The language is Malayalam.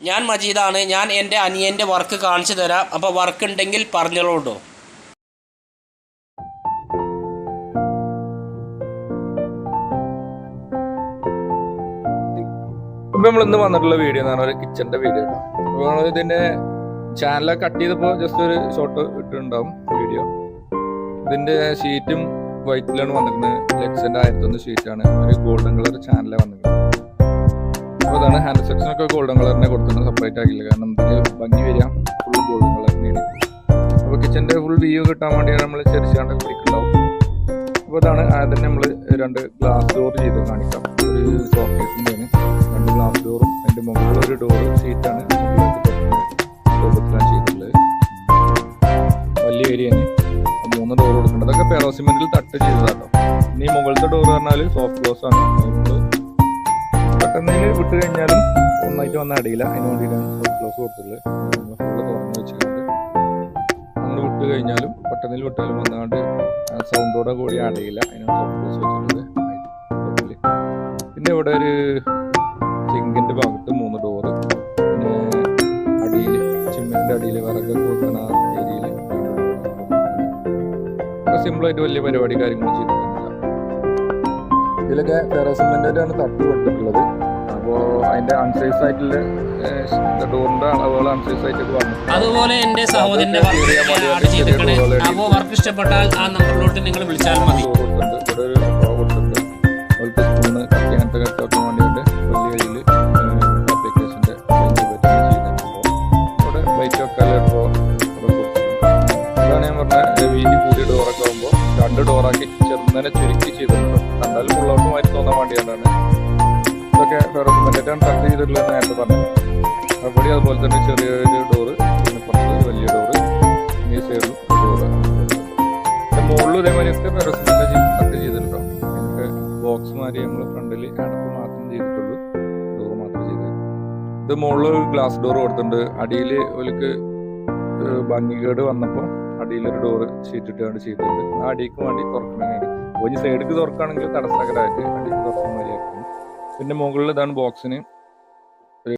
ഞാൻ മജീദാണ്. ഞാൻ എൻ്റെ അനിയൻ്റെ വർക്ക് കാണിച്ചു തരാം. അപ്പോൾ വർക്ക് ഉണ്ടെങ്കിൽ പറഞ്ഞോളൂ കേട്ടോ. ഇപ്പം നമ്മൾ ഇന്ന് വന്നിട്ടുള്ള വീഡിയോ എന്ന് പറഞ്ഞാൽ ഒരു കിച്ചൻ്റെ വീഡിയോ ആണ്. അപ്പോൾ നമ്മൾ ഇതിൻ്റെ ചാനൽ കട്ട് ചെയ്തപ്പോൾ ജസ്റ്റ് ഒരു ഷോട്ട് ഇട്ടിട്ടുണ്ടാവും വീഡിയോ. ഇതിൻ്റെ ഷീറ്റും വൈറ്റിലാണ് വന്നിരിക്കുന്നത്. ലെക്സിൻ്റെ 1001 ഷീറ്റാണ്. ഒരു ഗോൾഡൻ കളർ ചാനലാണ് വന്നിരിക്കുന്നത്. അപ്പോൾ അതാണ് ഹാൻഡ് സെക്ഷനൊക്കെ ഗോൾഡൻ കളറിനെ കൊടുക്കുന്നത്, സെപ്പറേറ്റ് ആക്കില്ല. കാരണം ഇതിന് ഭംഗി വരിക ഫുൾ ഗോൾഡൻ കളറിനെയാണ്. അപ്പോൾ കിച്ചൻ്റെ ഫുൾ വ്യൂ കിട്ടാൻ വേണ്ടിയാണ് നമ്മൾ ചെറിച്ചാണ്ട് പിടിക്കുന്നുണ്ടാവും. അപ്പോൾ ഇതാണ് അതിന് നമ്മൾ 2 ഗ്ലാസ് ഡോർ ചെയ്ത് കാണിക്കാം. ഒരു ഷോക്കേസിൻ്റെയാണ് 2 ഗ്ലാസ് ഡോറും അതിൻ്റെ മുകളിൽ ഒരു ഡോർ ഷീറ്റാണ് ചെയ്തിട്ടുള്ളത്. വലിയ ഏരിയയാണ് 3 ഡോർ കൊടുക്കേണ്ടത്. അതൊക്കെ പെറോസിമെന്റിൽ തട്ട് ചെയ്തതാട്ടോ. ഇനി മുകളിലത്തെ ഡോർ പറഞ്ഞാൽ സോഫ്റ്റ് ക്ലോസ് ആണ്. പെട്ടെന്ന് വിട്ട് കഴിഞ്ഞാലും ഒന്നായിട്ട് വന്നാൽ അടിയില്ല. അതിന് വേണ്ടിയിട്ടാണ് സോഫ്റ്റ് ക്ലോസ് കൊടുത്തിട്ടുള്ളത്. തുറന്ന് വെച്ചുകൊണ്ട് നമ്മൾ വിട്ട് കഴിഞ്ഞാലും പെട്ടെന്ന് വിട്ടാലും വന്നാണ്ട് സൗണ്ടോടെ കൂടി അടയില്ല. അതിനാണ് സോഫ്റ്റ് ക്ലോസ് വെച്ചിട്ടുള്ളത്. പിന്നെ ഇവിടെ ഒരു സിങ്കിൻ്റെ ഭാഗത്ത് 3 ഡോറ്, പിന്നെ അടിയിൽ ചിമ്മിൻ്റെ അടിയിൽ വിറകൊക്കെ വെക്കുന്ന ഏരിയയിൽ സിമ്പിളായിട്ട് വലിയ പരിപാടി കാര്യങ്ങൾ ചെയ്തിട്ടൊന്നുമില്ല. ഇതിലൊക്കെ ടെറസിമെന്റാണ് തട്ട് കൊടുത്തിട്ടുള്ളത്. അപ്പോൾ അതിന്റെ അൺസൈസ് ആയിട്ടുള്ള ഡോറിന്റെ അളവുകൾ അൺസൈസ് ആയിട്ടൊക്കെ വന്നു. അതുപോലെ എൻ്റെ സഹോദരൻ്റെ അപ്പോൾ വർക്ക് ഇഷ്ടപ്പെട്ടാൽ ആ നമ്പറിലോട്ട് നിങ്ങൾ വിളിച്ചാൽ മതി. ഇവിടെ ഒരു കൊടുത്തിട്ടുണ്ട്. അതുപോലത്തെ സ്പൂണ് കത്തി അങ്ങനത്തെ കട്ടൊക്കെ വേണ്ടിയിട്ട് വലിയ കയ്യിൽ ആപ്ലിക്കേഷൻ്റെ ചെയ്തിട്ടുണ്ട്. ഇവിടെ ലൈറ്റ് വെക്കാതെ ഇതാണ് ഞാൻ പറഞ്ഞ വീതി കൂടിയ ഡോറൊക്കെ ആകുമ്പോൾ 2 ഡോറാക്കി ചെറുന്നനെ ചുരുക്കി ചെയ്തിട്ടുണ്ട്. കണ്ടാലും ഫുള്ളൗട്ട് മാറ്റി തോന്നാൻ വേണ്ടിയാണ്. ഇതൊക്കെ ഫെറോസിമെന്റാണ് കട്ട് ചെയ്തിട്ടുള്ളത് നേരത്തെ പറഞ്ഞത്. അവിടെ അതുപോലെ തന്നെ ചെറിയൊരു ഡോറ്, പിന്നെ പുറത്ത് വലിയ ഡോറ്, ഈ സൈഡിലും ഡോറ്. പിന്നെ മുകളിലും ഇതേമാതിരിയൊക്കെ ഫെറോസിമെന്റ് കട്ട് ചെയ്തിട്ടുണ്ടോ. നമുക്ക് ബോക്സ് മാറി നമ്മൾ ഫ്രണ്ടിൽ അടപ്പ് മാത്രം ചെയ്തിട്ടുള്ളൂ, ഡോറ് മാത്രം ചെയ്തത്. ഇത് മുകളിൽ ഗ്ലാസ് ഡോർ കൊടുത്തിട്ടുണ്ട്. അടിയിൽ ഒരു ഭംഗികേട് വന്നപ്പോൾ അടിയിലൊരു ഡോറ് ഷീറ്റിട്ടാണ് ചെയ്തിട്ടുണ്ട്. ആ അടിക്ക് വേണ്ടി തുറക്കണമെങ്കിൽ ഒരു സൈഡിലേക്ക് തുറക്കുകയാണെങ്കിൽ തടസ്സകരമായിട്ട് അടിക്ക് തുറക്കുന്ന മതിയാക്കുന്നു. പിന്നെ മുകളിൽ ഇതാണ് ബോക്സിന്